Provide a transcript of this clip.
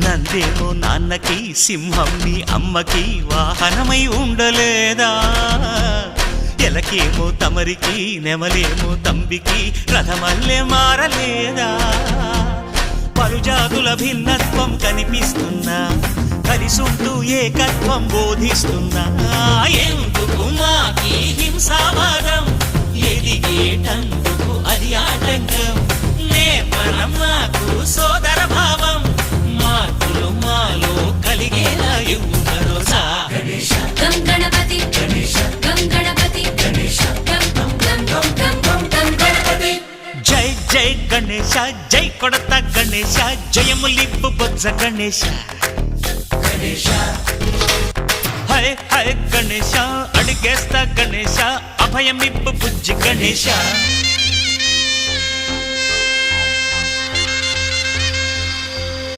నందేమో నాన్నకి సింహం నీ అమ్మకి వాహనమై ఉండలేదా? ఎలకేమో తమరికి నెమలేమో తంబికి రథమల్లే మారలేదా? పలుజాతుల భిన్నత్వం కనిపిస్తున్నా, కలిసుంటూ ఏకత్వం బోధిస్తున్నా. ఎందుకు మాకి హింసావాదం, ఎదిగేటందుకు అది ఆటంకం. నేపరం మాకు సోదర భావం, మార్పులు మాలో కలిగేలా ఇవ్వు భరోసా. గం గణపతి గం గణపతి గం గం గం గం గం గణపతి. జై జై గణేశ, జై కొడత గణేశ, జయములిప్పు బొజ్జ గణేశ. హై హై గణేశ, అడిగేస్తా గణేశ, అభయమిప్పు బుజ్జి గణేశ.